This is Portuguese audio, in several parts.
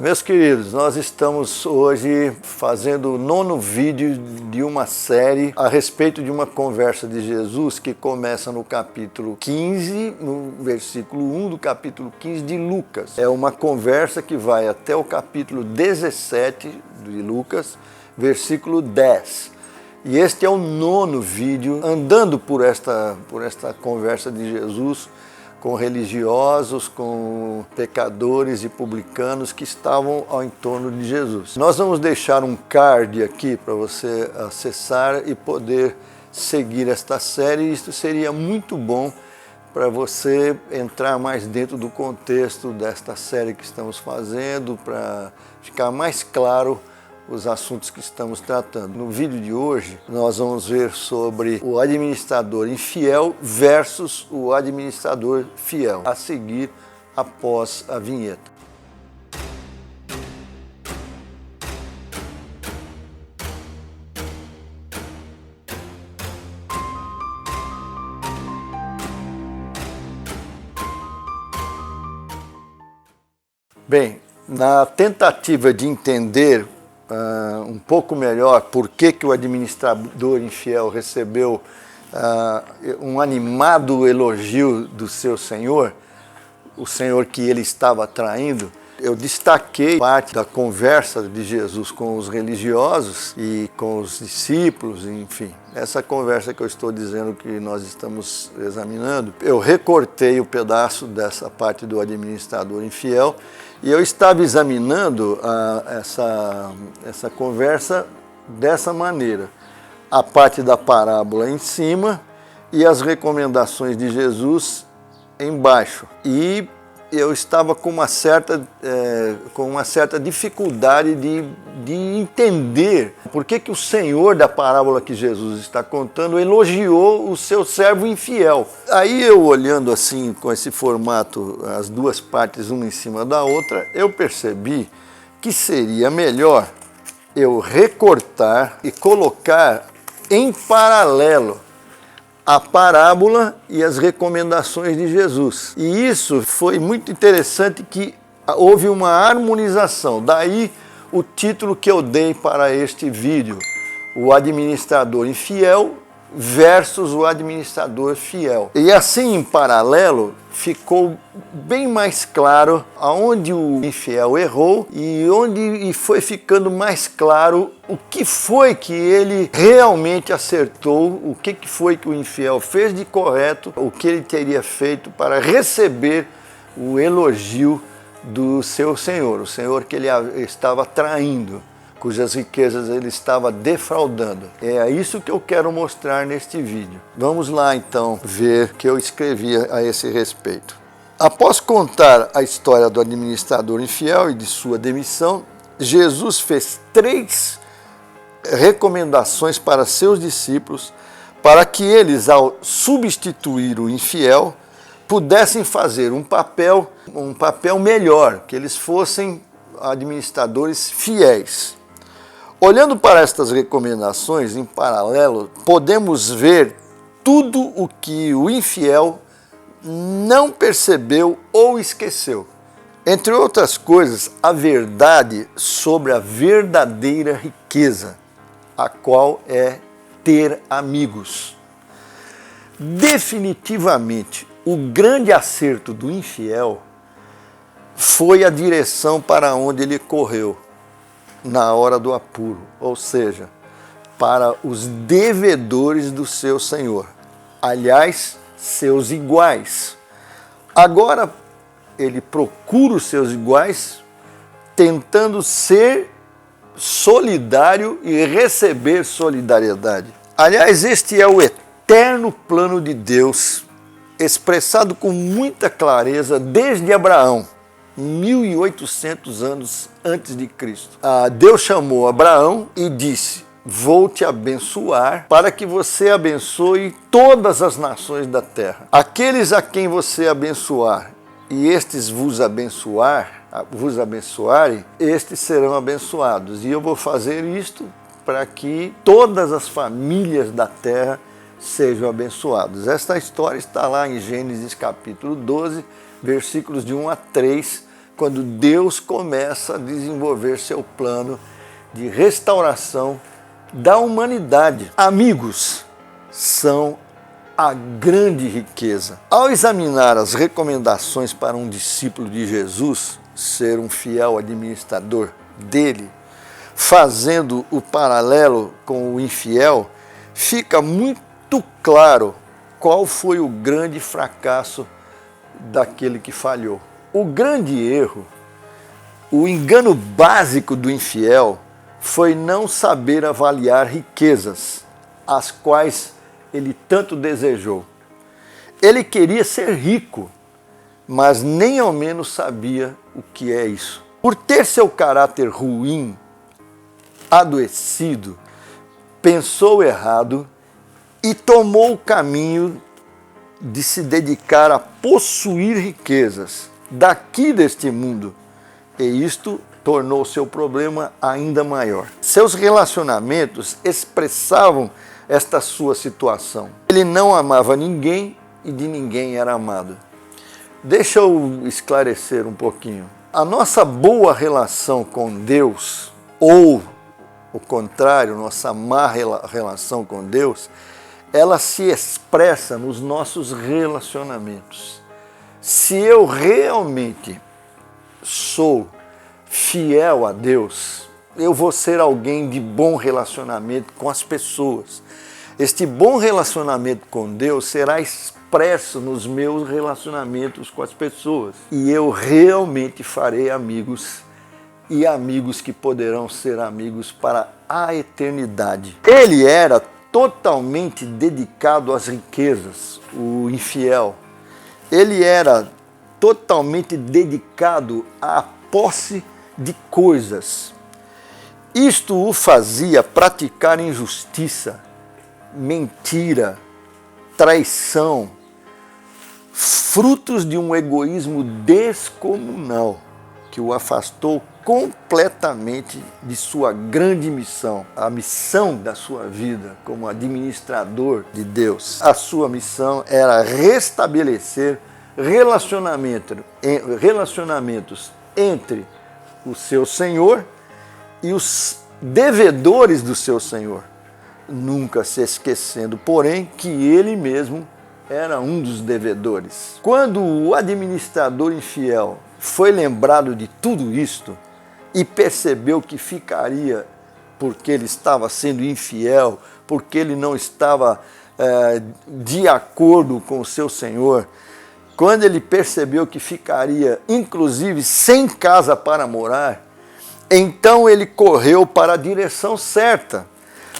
Meus queridos, nós estamos hoje fazendo o 9º vídeo de uma série a respeito de uma conversa de Jesus que começa no capítulo 15, no versículo 1 do capítulo 15 de Lucas. É uma conversa que vai até o capítulo 17 de Lucas, versículo 10. E este é o 9º vídeo andando por esta conversa de Jesus com religiosos, com pecadores e publicanos que estavam ao entorno de Jesus. Nós vamos deixar um card aqui para você acessar e poder seguir esta série. Isso seria muito bom para você entrar mais dentro do contexto desta série que estamos fazendo, para ficar mais claro os assuntos que estamos tratando. No vídeo de hoje, nós vamos ver sobre o administrador infiel versus o administrador fiel, a seguir após a vinheta. Bem, na tentativa de entender um pouco melhor por que o administrador infiel recebeu um animado elogio do seu senhor, o senhor que ele estava traindo, eu destaquei parte da conversa de Jesus com os religiosos e com os discípulos, enfim. Essa conversa que eu estou dizendo que nós estamos examinando, eu recortei o pedaço dessa parte do administrador infiel e eu estava examinando essa conversa dessa maneira. A parte da parábola em cima e as recomendações de Jesus embaixo. E eu estava com uma certa dificuldade de entender por que o Senhor da parábola que Jesus está contando elogiou o seu servo infiel. Aí eu olhando assim com esse formato, as duas partes uma em cima da outra, eu percebi que seria melhor eu recortar e colocar em paralelo a parábola e as recomendações de Jesus. E isso foi muito interessante, que houve uma harmonização. Daí o título que eu dei para este vídeo, o administrador infiel versus o administrador fiel. E assim, em paralelo, ficou bem mais claro aonde o infiel errou e foi ficando mais claro o que foi que ele realmente acertou, o que foi que o infiel fez de correto, o que ele teria feito para receber o elogio do seu senhor, o senhor que ele estava traindo, cujas riquezas ele estava defraudando. É isso que eu quero mostrar neste vídeo. Vamos lá então ver o que eu escrevi a esse respeito. Após contar a história do administrador infiel e de sua demissão, Jesus fez 3 recomendações para seus discípulos para que eles, ao substituir o infiel, pudessem fazer um papel melhor, que eles fossem administradores fiéis. Olhando para estas recomendações em paralelo, podemos ver tudo o que o infiel não percebeu ou esqueceu. Entre outras coisas, a verdade sobre a verdadeira riqueza, a qual é ter amigos. Definitivamente, o grande acerto do infiel foi a direção para onde ele correu na hora do apuro, ou seja, para os devedores do seu senhor, aliás, seus iguais. Agora ele procura os seus iguais, tentando ser solidário e receber solidariedade. Aliás, este é o eterno plano de Deus, expressado com muita clareza desde Abraão, 1800 anos antes de Cristo. Deus chamou Abraão e disse: vou te abençoar para que você abençoe todas as nações da terra. Aqueles a quem você abençoar e estes vos abençoarem, estes serão abençoados. E eu vou fazer isto para que todas as famílias da terra sejam abençoadas. Esta história está lá em Gênesis capítulo 12, versículos de 1 a 3, quando Deus começa a desenvolver seu plano de restauração da humanidade. Amigos são a grande riqueza. Ao examinar as recomendações para um discípulo de Jesus ser um fiel administrador dele, fazendo o paralelo com o infiel, fica muito claro qual foi o grande fracasso daquele que falhou. O grande erro, o engano básico do infiel foi não saber avaliar riquezas, as quais ele tanto desejou. Ele queria ser rico, mas nem ao menos sabia o que é isso. Por ter seu caráter ruim, adoecido, pensou errado e tomou o caminho de se dedicar a possuir riquezas daqui deste mundo. E isto tornou seu problema ainda maior. Seus relacionamentos expressavam esta sua situação. Ele não amava ninguém e de ninguém era amado. Deixa eu esclarecer um pouquinho. A nossa boa relação com Deus, ou o contrário, nossa má relação com Deus, ela se expressa nos nossos relacionamentos. Se eu realmente sou fiel a Deus, eu vou ser alguém de bom relacionamento com as pessoas. Este bom relacionamento com Deus será expresso nos meus relacionamentos com as pessoas. E eu realmente farei amigos, e amigos que poderão ser amigos para a eternidade. Ele era totalmente dedicado às riquezas, o infiel. Ele era totalmente dedicado à posse de coisas. Isto o fazia praticar injustiça, mentira, traição, frutos de um egoísmo descomunal que o afastou completamente de sua grande missão, a missão da sua vida como administrador de Deus. A sua missão era restabelecer relacionamentos entre o seu Senhor e os devedores do seu Senhor, nunca se esquecendo, porém, que ele mesmo era um dos devedores. Quando o administrador infiel foi lembrado de tudo isto e percebeu que ficaria, porque ele estava sendo infiel, porque ele não estava de acordo com o seu Senhor, quando ele percebeu que ficaria, inclusive, sem casa para morar, então ele correu para a direção certa,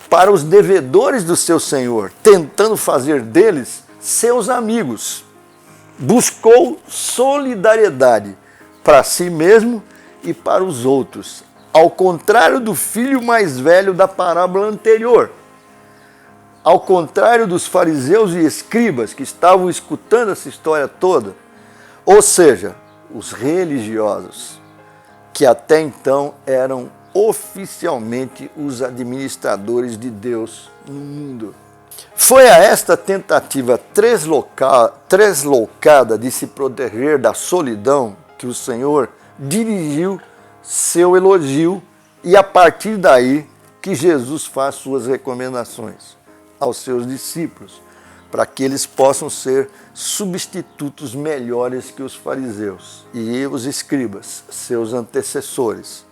para os devedores do seu Senhor, tentando fazer deles seus amigos. Buscou solidariedade para si mesmo e para os outros, ao contrário do filho mais velho da parábola anterior. Ao contrário dos fariseus e escribas que estavam escutando essa história toda, ou seja, os religiosos, que até então eram oficialmente os administradores de Deus no mundo. Foi a esta tentativa tresloucada de se proteger da solidão que o Senhor dirigiu seu elogio, e a partir daí que Jesus faz suas recomendações aos seus discípulos, para que eles possam ser substitutos melhores que os fariseus e os escribas, seus antecessores,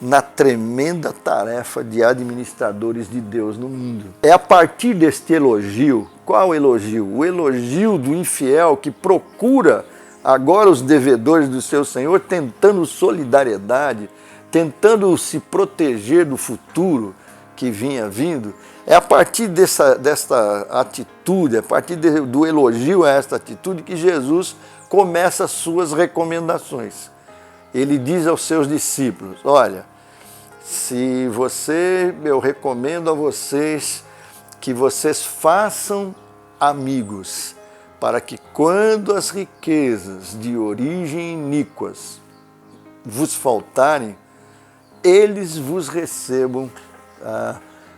na tremenda tarefa de administradores de Deus no mundo. É a partir deste elogio, qual elogio? O elogio do infiel que procura agora os devedores do seu Senhor, tentando solidariedade, tentando se proteger do futuro que vinha vindo. É a partir desta atitude, a partir do elogio a esta atitude, que Jesus começa as suas recomendações. Ele diz aos seus discípulos: olha, eu recomendo a vocês que vocês façam amigos, para que quando as riquezas de origem iníquas vos faltarem, eles vos recebam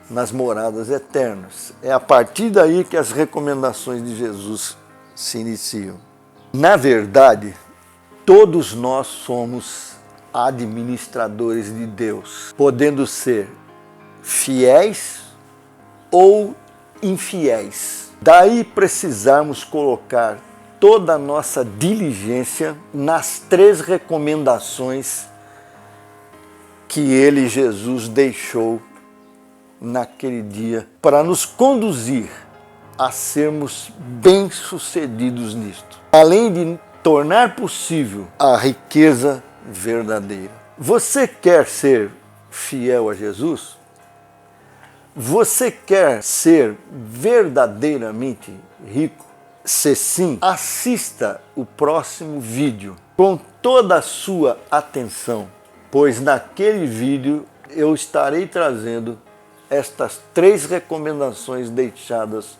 nas moradas eternas. É a partir daí que as recomendações de Jesus se iniciam. Na verdade, Todos nós somos administradores de Deus, podendo ser fiéis ou infiéis. Daí precisamos colocar toda a nossa diligência nas 3 recomendações que ele, Jesus, deixou naquele dia para nos conduzir a sermos bem-sucedidos nisto, além de tornar possível a riqueza verdadeira. Você quer ser fiel a Jesus? Você quer ser verdadeiramente rico? Se sim, assista o próximo vídeo com toda a sua atenção, pois naquele vídeo eu estarei trazendo estas 3 recomendações deixadas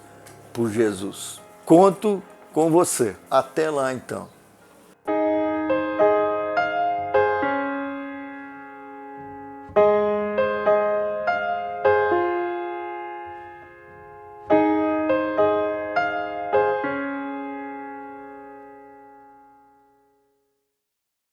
por Jesus. Conto com você. Até lá então.